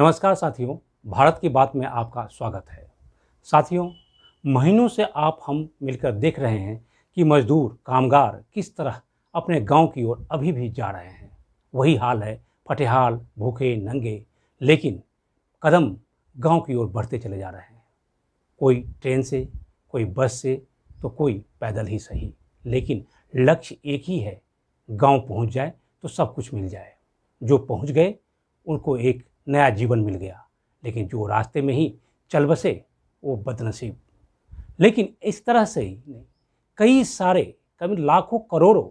नमस्कार साथियों, भारत की बात में आपका स्वागत है। साथियों, महीनों से आप हम मिलकर देख रहे हैं कि मजदूर, कामगार किस तरह अपने गांव की ओर अभी भी जा रहे हैं। वही हाल है, फटेहाल, भूखे, नंगे, लेकिन कदम गांव की ओर बढ़ते चले जा रहे हैं। कोई ट्रेन से, कोई बस से, तो कोई पैदल ही सही, लेकिन लक्ष्य एक ही है, गांव पहुंच जाए तो सब कुछ मिल जाए। जो पहुंच गए उनको एक नया जीवन मिल गया, लेकिन जो रास्ते में ही चल बसे वो बदनसीब। लेकिन इस तरह से ही नहीं, कई सारे, कभी लाखों करोड़ों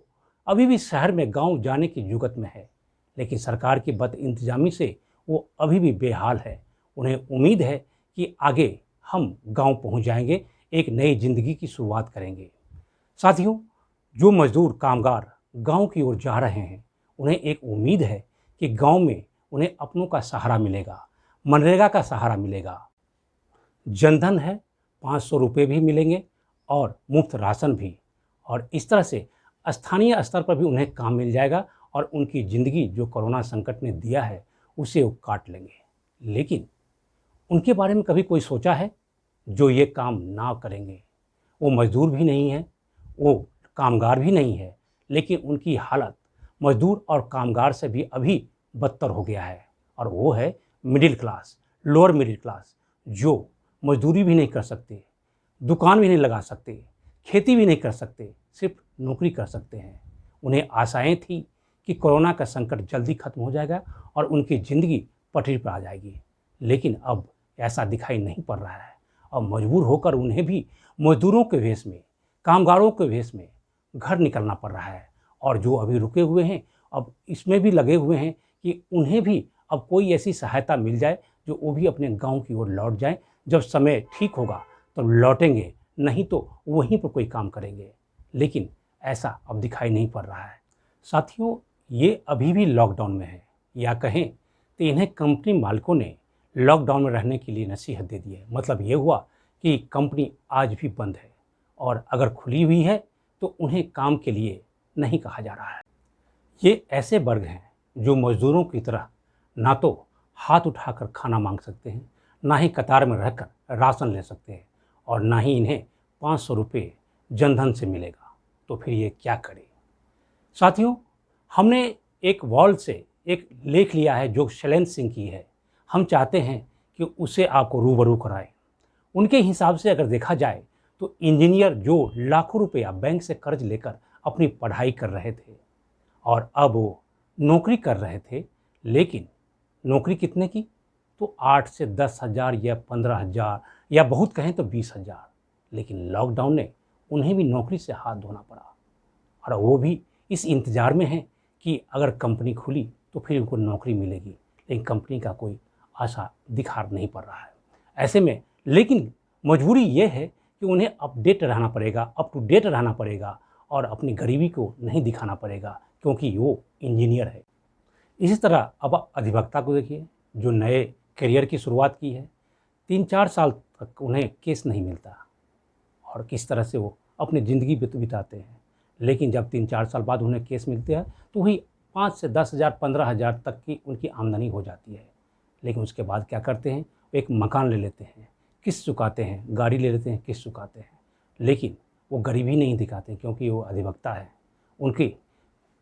अभी भी शहर में गांव जाने की जुगत में है, लेकिन सरकार की बदइंतजामी से वो अभी भी बेहाल है। उन्हें उम्मीद है कि आगे हम गांव पहुंच जाएंगे, एक नई जिंदगी की शुरुआत करेंगे। साथियों, जो मजदूर, कामगार गांव की ओर जा रहे हैं, उन्हें एक उम्मीद है कि गांव में उन्हें अपनों का सहारा मिलेगा, मनरेगा का सहारा मिलेगा, जनधन है, 500 रुपये भी मिलेंगे और मुफ्त राशन भी। और इस तरह से स्थानीय स्तर पर भी उन्हें काम मिल जाएगा और उनकी ज़िंदगी जो कोरोना संकट ने दिया है उसे वो काट लेंगे। लेकिन उनके बारे में कभी कोई सोचा है जो ये काम ना करेंगे? वो मजदूर भी नहीं है, वो कामगार भी नहीं है, लेकिन उनकी हालत मजदूर और कामगार से भी अभी बदतर हो गया है। और वो है middle class, lower middle class, जो मजदूरी भी नहीं कर सकते, दुकान भी नहीं लगा सकते, खेती भी नहीं कर सकते, सिर्फ नौकरी कर सकते हैं। उन्हें आशाएं थी कि कोरोना का संकट जल्दी खत्म हो जाएगा और उनकी ज़िंदगी पटरी पर आ जाएगी, लेकिन अब ऐसा दिखाई नहीं पड़ रहा है। अब मजबूर होकर उन्हें भी मजदूरों के भेष में, कामगारों के भेष में घर निकलना पड़ रहा है। और जो अभी रुके हुए हैं, अब इसमें भी लगे हुए हैं कि उन्हें भी अब कोई ऐसी सहायता मिल जाए जो वो भी अपने गांव की ओर लौट जाएं। जब समय ठीक होगा तो लौटेंगे, नहीं तो वहीं पर कोई काम करेंगे, लेकिन ऐसा अब दिखाई नहीं पड़ रहा है। साथियों, ये अभी भी लॉकडाउन में है, या कहें तो इन्हें कंपनी मालिकों ने लॉकडाउन में रहने के लिए नसीहत दे दी है। मतलब ये हुआ कि कंपनी आज भी बंद है और अगर खुली हुई है तो उन्हें काम के लिए नहीं कहा जा रहा है। ये ऐसे वर्ग हैं जो मजदूरों की तरह ना तो हाथ उठाकर खाना मांग सकते हैं, ना ही कतार में रहकर राशन ले सकते हैं, और ना ही इन्हें 500 रुपये जनधन से मिलेगा। तो फिर ये क्या करें? साथियों, हमने एक वॉल से एक लेख लिया है जो शैलेंद्र सिंह की है। हम चाहते हैं कि उसे आपको रूबरू कराएं। उनके हिसाब से अगर देखा जाए तो इंजीनियर जो लाखों रुपया बैंक से कर्ज लेकर अपनी पढ़ाई कर रहे थे और अब वो नौकरी कर रहे थे, लेकिन नौकरी कितने की? तो 8 से 10,000 या 15,000 या बहुत कहें तो 20,000। लेकिन लॉकडाउन ने उन्हें भी नौकरी से हाथ धोना पड़ा, और वो भी इस इंतज़ार में है कि अगर कंपनी खुली तो फिर उनको नौकरी मिलेगी, लेकिन कंपनी का कोई आशा दिखार नहीं पड़ रहा है। ऐसे में लेकिन मजबूरी ये है कि उन्हें अपडेट रहना पड़ेगा, अप टू डेट रहना पड़ेगा, और अपनी गरीबी को नहीं दिखाना पड़ेगा, क्योंकि वो इंजीनियर है। इसी तरह अब अधिवक्ता को देखिए, जो नए करियर की शुरुआत की है, 3-4 साल तक उन्हें केस नहीं मिलता और किस तरह से वो अपनी ज़िंदगी बिताते हैं। लेकिन जब 3-4 साल बाद उन्हें केस मिलते हैं तो वही 5 से 10,000, 15,000 तक की उनकी आमदनी हो जाती है। लेकिन उसके बाद क्या करते हैं? एक मकान ले लेते हैं, किस्त चुकाते हैं, गाड़ी ले लेते हैं, किस्त चुकाते हैं, लेकिन वो गरीबी नहीं दिखाते, क्योंकि वो अधिवक्ता है। उनकी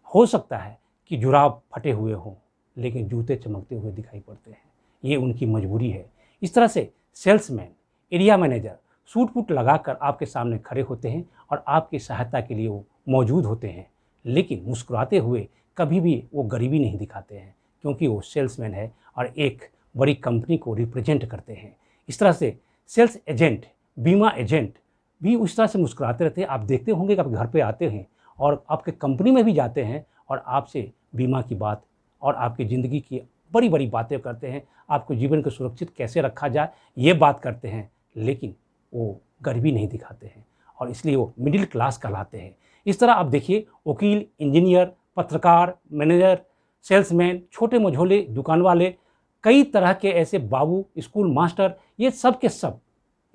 हो सकता है कि जुराब फटे हुए हों, लेकिन जूते चमकते हुए दिखाई पड़ते हैं। ये उनकी मजबूरी है। इस तरह से salesman, area manager suit boot लगाकर आपके सामने खड़े होते हैं और आपकी सहायता के लिए वो मौजूद होते हैं, लेकिन मुस्कुराते हुए कभी भी वो गरीबी नहीं दिखाते हैं, क्योंकि वो सेल्समैन है और एक बड़ी कंपनी को रिप्रेजेंट करते हैं। इस तरह से सेल्स एजेंट, बीमा एजेंट भी उस तरह से मुस्कुराते रहते हैं। आप देखते होंगे कि आप घर पे आते हैं और आपके कंपनी में भी जाते हैं और आपसे बीमा की बात और आपकी ज़िंदगी की बड़ी बड़ी बातें करते हैं, आपको जीवन को सुरक्षित कैसे रखा जाए ये बात करते हैं, लेकिन वो गरीबी नहीं दिखाते हैं और इसलिए वो मिडिल क्लास कहलाते हैं। इस तरह आप देखिए, वकील, इंजीनियर, पत्रकार, मैनेजर, सेल्समैन, छोटे मझोले दुकान वाले, कई तरह के ऐसे बाबू, स्कूल मास्टर, ये सब के सब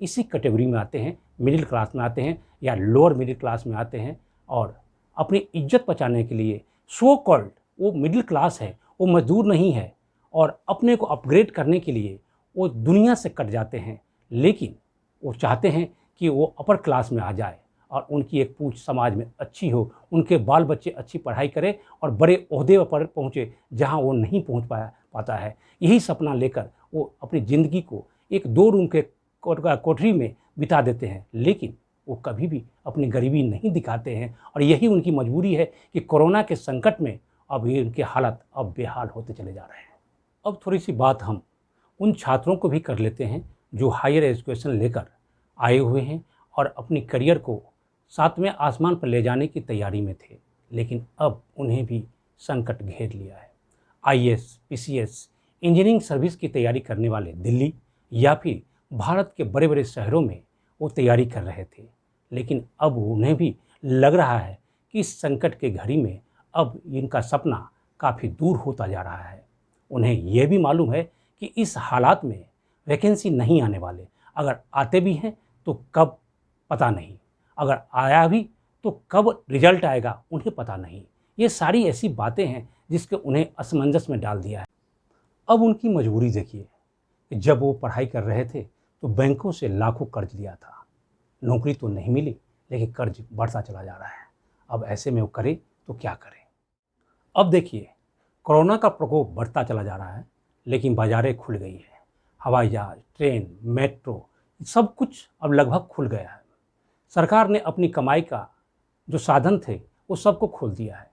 इसी कैटेगरी में आते हैं, मिडिल क्लास में आते हैं या लोअर मिडिल क्लास में आते हैं। और अपनी इज्जत बचाने के लिए सो कॉल्ड वो मिडिल क्लास है, वो मजदूर नहीं है और अपने को अपग्रेड करने के लिए वो दुनिया से कट जाते हैं, लेकिन वो चाहते हैं कि वो अपर क्लास में आ जाए और उनकी एक पूंछ समाज में अच्छी हो, उनके बाल बच्चे अच्छी पढ़ाई करें और बड़े ओहदे पर पहुँचे जहाँ वो नहीं पहुँच पाता है। यही सपना लेकर वो अपनी ज़िंदगी को एक 2 रूम के कोठरी में बिता देते हैं, लेकिन वो कभी भी अपनी गरीबी नहीं दिखाते हैं और यही उनकी मजबूरी है कि कोरोना के संकट में अब ये उनके हालात अब बेहाल होते चले जा रहे हैं। अब थोड़ी सी बात हम उन छात्रों को भी कर लेते हैं जो हायर एजुकेशन लेकर आए हुए हैं और अपनी करियर को 7वें आसमान पर ले जाने की तैयारी में थे, लेकिन अब उन्हें भी संकट घेर लिया है। आईएएस, पीसीएस, इंजीनियरिंग सर्विस की तैयारी करने वाले दिल्ली या फिर भारत के बड़े बड़े शहरों में वो तैयारी कर रहे थे, लेकिन अब उन्हें भी लग रहा है कि इस संकट के घड़ी में अब इनका सपना काफ़ी दूर होता जा रहा है। उन्हें यह भी मालूम है कि इस हालात में वैकेंसी नहीं आने वाले, अगर आते भी हैं तो कब पता नहीं, अगर आया भी तो कब रिजल्ट आएगा उन्हें पता नहीं। ये सारी ऐसी बातें हैं जिसके उन्हें असमंजस में डाल दिया है। अब उनकी मजबूरी देखिए कि जब वो पढ़ाई कर रहे थे तो बैंकों से लाखों कर्ज लिया था, नौकरी तो नहीं मिली लेकिन कर्ज बढ़ता चला जा रहा है। अब ऐसे में वो करे तो क्या करे। अब देखिए कोरोना का प्रकोप बढ़ता चला जा रहा है, लेकिन बाजारें खुल गई हैं। हवाई जहाज, ट्रेन, मेट्रो सब कुछ अब लगभग खुल गया है। सरकार ने अपनी कमाई का जो साधन थे वो सबको खोल दिया है।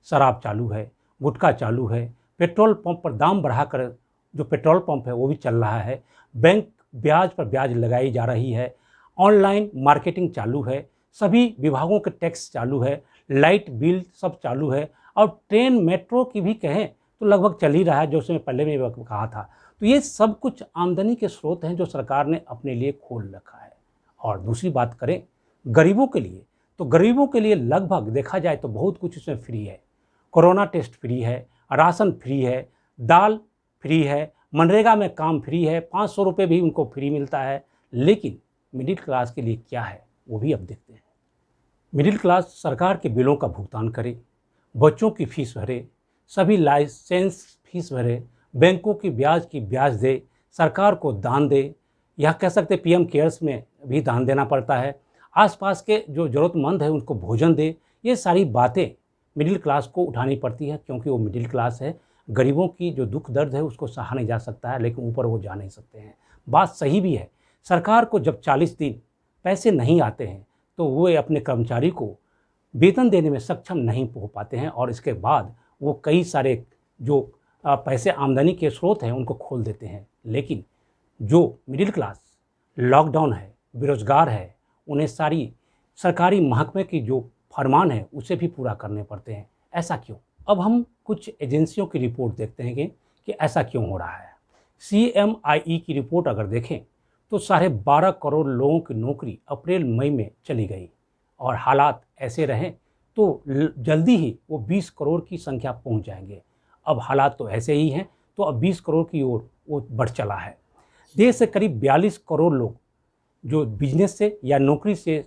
शराब चालू है, गुटखा चालू है, पेट्रोल पंप पर दाम बढ़ाकर जो पेट्रोल पंप है वो भी चल रहा है, बैंक ब्याज पर ब्याज लगाई जा रही है, ऑनलाइन मार्केटिंग चालू है, सभी विभागों के टैक्स चालू है, लाइट बिल सब चालू है और ट्रेन मेट्रो की भी कहें तो लगभग चल ही रहा है, जो उसमें पहले में कहा था। तो ये सब कुछ आमदनी के स्रोत हैं जो सरकार ने अपने लिए खोल रखा है। और दूसरी बात करें गरीबों के लिए, तो गरीबों के लिए लगभग देखा जाए तो बहुत कुछ इसमें फ्री है। कोरोना टेस्ट फ्री है, राशन फ्री है, दाल फ्री है, मनरेगा में काम फ्री है, 500 रुपये भी उनको फ्री मिलता है। लेकिन मिडिल क्लास के लिए क्या है वो भी अब देखते हैं। मिडिल क्लास सरकार के बिलों का भुगतान करे, बच्चों की फीस भरे, सभी लाइसेंस फीस भरे, बैंकों की ब्याज दे, सरकार को दान दे, या कह सकते पीएम केयर्स में भी दान देना पड़ता है, आसपास के जो ज़रूरतमंद है उनको भोजन दे। ये सारी बातें मिडिल क्लास को उठानी पड़ती है क्योंकि वो मिडिल क्लास है। गरीबों की जो दुख दर्द है उसको सहा नहीं जा सकता है, लेकिन ऊपर वो जा नहीं सकते हैं। बात सही भी है, सरकार को जब 40 दिन पैसे नहीं आते हैं तो वो अपने कर्मचारी को वेतन देने में सक्षम नहीं हो पाते हैं और इसके बाद वो कई सारे जो पैसे आमदनी के स्रोत हैं उनको खोल देते हैं। लेकिन जो मिडिल क्लास लॉकडाउन है, बेरोजगार है, उन्हें सारी सरकारी महकमे की जो फरमान है उसे भी पूरा करने पड़ते हैं। ऐसा क्यों? अब हम कुछ एजेंसियों की रिपोर्ट देखते हैं कि ऐसा क्यों हो रहा है। CMIE की रिपोर्ट अगर देखें तो 12.5 करोड़ लोगों की नौकरी अप्रैल मई में चली गई और हालात ऐसे रहें तो जल्दी ही वो 20 करोड़ की संख्या पहुंच जाएंगे। अब हालात तो ऐसे ही हैं तो अब 20 करोड़ की ओर वो बढ़ चला है। देश से करीब 42 करोड़ लोग जो बिजनेस से या नौकरी से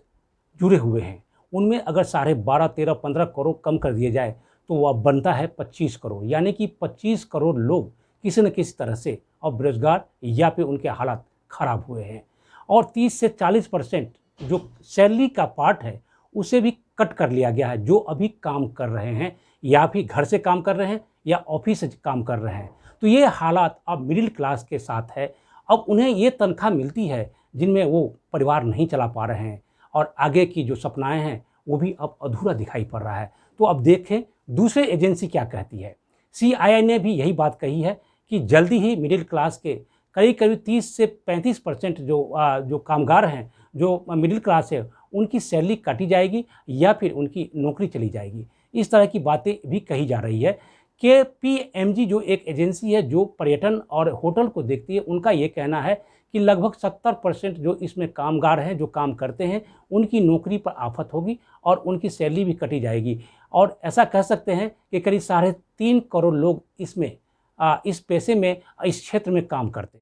जुड़े हुए हैं, उनमें अगर 12.5, 13, 15 करोड़ कम कर दिए जाए तो वह बनता है 25 करोड़, यानी कि 25 करोड़ लोग किसी न किसी तरह से अब बेरोजगार या फिर उनके हालात ख़राब हुए हैं। और 30 से 40% जो सैलरी का पार्ट है उसे भी कट कर लिया गया है, जो अभी काम कर रहे हैं या फिर घर से काम कर रहे हैं या ऑफिस से काम कर रहे हैं। तो ये हालात अब मिडिल क्लास के साथ है। अब उन्हें ये तनख्वाह मिलती है जिनमें वो परिवार नहीं चला पा रहे हैं और आगे की जो सपनाएं हैं वो भी अब अधूरा दिखाई पड़ रहा है। तो अब देखें दूसरे एजेंसी क्या कहती है। CII ने भी यही बात कही है कि जल्दी ही मिडिल क्लास के करीब 30 से 35% जो कामगार हैं, जो मिडिल क्लास है, उनकी सैलरी काटी जाएगी या फिर उनकी नौकरी चली जाएगी। इस तरह की बातें भी कही जा रही है। KPMG जो एक एजेंसी है जो पर्यटन और होटल को देखती है, उनका ये कहना है कि लगभग 70% जो इसमें कामगार हैं, जो काम करते हैं, उनकी नौकरी पर आफत होगी और उनकी सैलरी भी कटी जाएगी। और ऐसा कह सकते हैं कि करीब 3.5 करोड़ लोग इसमें इस पेशे में, इस क्षेत्र में काम करते।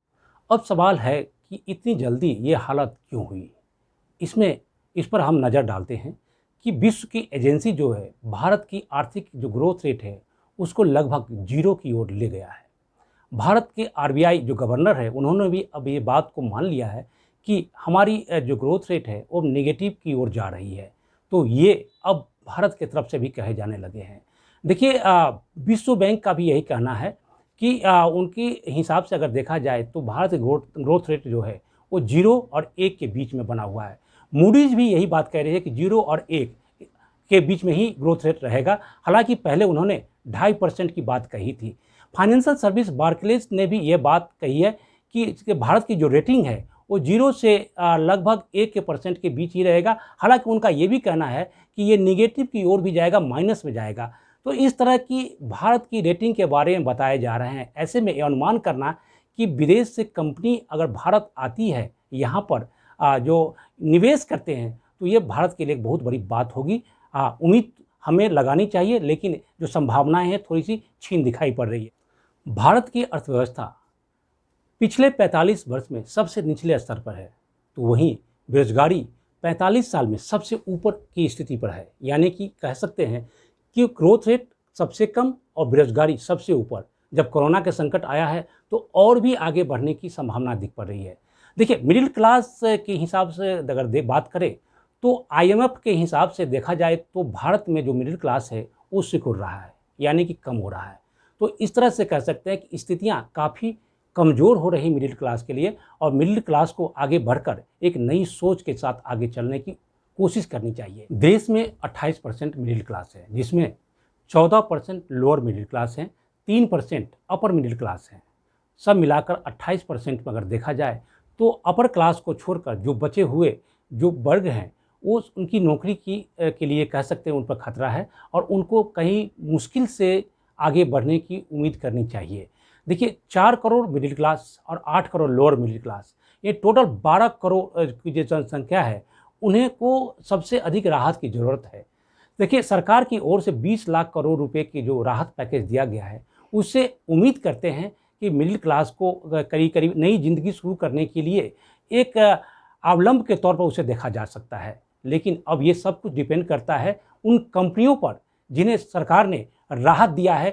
अब सवाल है कि इतनी जल्दी ये हालत क्यों हुई। इस पर हम नज़र डालते हैं कि विश्व की एजेंसी जो है भारत की आर्थिक जो ग्रोथ रेट है उसको लगभग 0 की ओर ले गया है। भारत के आरबीआई जो गवर्नर है उन्होंने भी अब ये बात को मान लिया है कि हमारी जो ग्रोथ रेट है वो नेगेटिव की ओर जा रही है। तो ये अब भारत की तरफ से भी कहे जाने लगे हैं। देखिए विश्व बैंक का भी यही कहना है कि उनके हिसाब से अगर देखा जाए तो भारत की ग्रोथ रेट जो है वो 0 और 1 के बीच में बना हुआ है। मूडीज़ भी यही बात कह रही है कि 0 और 1 के बीच में ही ग्रोथ रेट रहेगा। हालांकि पहले उन्होंने 2.5% की बात कही थी। फाइनेंशियल सर्विस बार्कलेज ने भी ये बात कही है कि भारत की जो रेटिंग है वो 0 से लगभग 1% के बीच ही रहेगा। हालांकि उनका ये भी कहना है कि ये निगेटिव की ओर भी जाएगा, माइनस में जाएगा। तो इस तरह की भारत की रेटिंग के बारे में बताए जा रहे हैं। ऐसे में ये अनुमान करना कि विदेश से कंपनी अगर भारत आती है, यहाँ पर जो निवेश करते हैं, तो ये भारत के लिए एक बहुत बड़ी बात होगी। उम्मीद हमें लगानी चाहिए, लेकिन जो संभावनाएं हैं थोड़ी सी छीन दिखाई पड़ रही है। भारत की अर्थव्यवस्था पिछले 45 वर्ष में सबसे निचले स्तर पर है, तो वहीं बेरोजगारी 45 साल में सबसे ऊपर की स्थिति पर है। यानी कि कह सकते हैं कि ग्रोथ रेट सबसे कम और बेरोजगारी सबसे ऊपर। जब कोरोना के संकट आया है तो और भी आगे बढ़ने की संभावना दिख पड़ रही है। देखिए मिडिल क्लास के हिसाब से अगर बात करें तो आईएमएफ के हिसाब से देखा जाए तो भारत में जो मिडिल क्लास है वो सिकुड़ रहा है, यानी कि कम हो रहा है। तो इस तरह से कह सकते हैं कि स्थितियाँ काफ़ी कमज़ोर हो रही मिडिल क्लास के लिए, और मिडिल क्लास को आगे बढ़कर एक नई सोच के साथ आगे चलने की कोशिश करनी चाहिए। देश में 28% मिडिल क्लास है, जिसमें 14% लोअर मिडिल क्लास हैं, 3% अपर मिडिल क्लास हैं। सब मिलाकर 28% में अगर देखा जाए तो अपर क्लास को छोड़कर जो बचे हुए जो वर्ग हैं वो उनकी नौकरी के लिए कह सकते हैं उन पर खतरा है, और उनको कहीं मुश्किल से आगे बढ़ने की उम्मीद करनी चाहिए। देखिए 4 करोड़ मिडिल क्लास और 8 करोड़ लोअर मिडिल क्लास, ये टोटल 12 करोड़ की जो जनसंख्या है, उन्हें को सबसे अधिक राहत की ज़रूरत है। देखिए सरकार की ओर से 20 लाख करोड़ रुपए की जो राहत पैकेज दिया गया है, उससे उम्मीद करते हैं कि मिडिल क्लास को करीब नई ज़िंदगी शुरू करने के लिए एक अवलंब के तौर पर उसे देखा जा सकता है। लेकिन अब ये सब कुछ डिपेंड करता है उन कंपनियों पर जिन्हें सरकार ने राहत दिया है,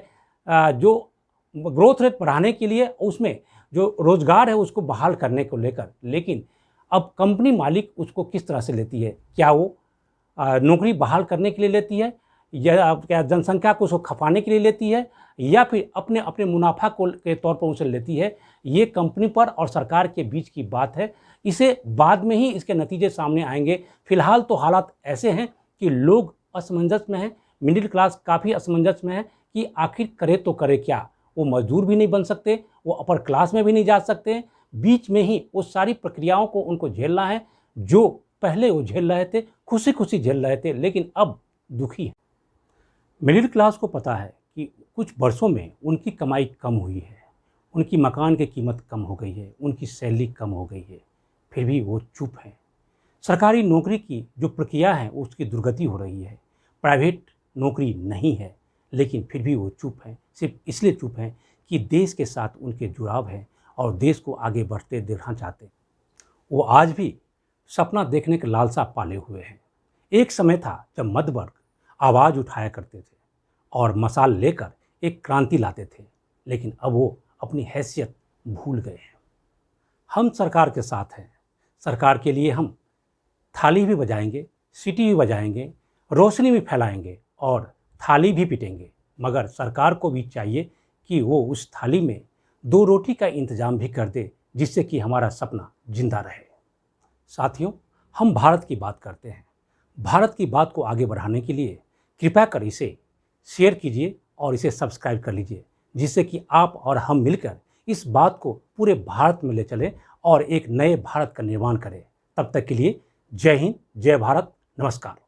जो ग्रोथ रेट बढ़ाने के लिए, उसमें जो रोज़गार है उसको बहाल करने को लेकर। लेकिन अब कंपनी मालिक उसको किस तरह से लेती है, क्या वो नौकरी बहाल करने के लिए लेती है, या क्या जनसंख्या को उसको खपाने के लिए लेती है, या फिर अपने अपने मुनाफा को के तौर पर उसे लेती है, ये कंपनी पर और सरकार के बीच की बात है। इसे बाद में ही इसके नतीजे सामने आएंगे। फिलहाल तो हालात ऐसे हैं कि लोग असमंजस में हैं, मिडिल क्लास काफ़ी असमंजस में है कि आखिर करे तो करे क्या। वो मजदूर भी नहीं बन सकते, वो अपर क्लास में भी नहीं जा सकते, बीच में ही वो सारी प्रक्रियाओं को उनको झेलना है जो पहले वो झेल रहे थे, खुशी खुशी झेल रहे थे, लेकिन अब दुखी है। मिडिल क्लास को पता है कि कुछ वर्षों में उनकी कमाई कम हुई है, उनकी मकान की कीमत कम हो गई है, उनकी सैलरी कम हो गई है, फिर भी वो चुप हैं। सरकारी नौकरी की जो प्रक्रिया है उसकी दुर्गति हो रही है, प्राइवेट नौकरी नहीं है, लेकिन फिर भी वो चुप हैं। सिर्फ इसलिए चुप हैं कि देश के साथ उनके जुड़ाव है और देश को आगे बढ़ते देखना चाहते हैं। वो आज भी सपना देखने के लालसा पाले हुए हैं। एक समय था जब मध्य वर्ग आवाज़ उठाया करते थे और मशाल लेकर एक क्रांति लाते थे, लेकिन अब वो अपनी हैसियत भूल गए हैं। हम सरकार के साथ हैं, सरकार के लिए हम थाली भी बजाएंगे, सीटी भी बजाएंगे, रोशनी भी फैलाएंगे और थाली भी पीटेंगे, मगर सरकार को भी चाहिए कि वो उस थाली में 2 रोटी का इंतजाम भी कर दे, जिससे कि हमारा सपना जिंदा रहे। साथियों, हम भारत की बात करते हैं। भारत की बात को आगे बढ़ाने के लिए कृपया कर इसे शेयर कीजिए और इसे सब्सक्राइब कर लीजिए, जिससे कि आप और हम मिलकर इस बात को पूरे भारत में ले चलें और एक नए भारत का निर्माण करें। तब तक के लिए जय हिंद, जय भारत, नमस्कार।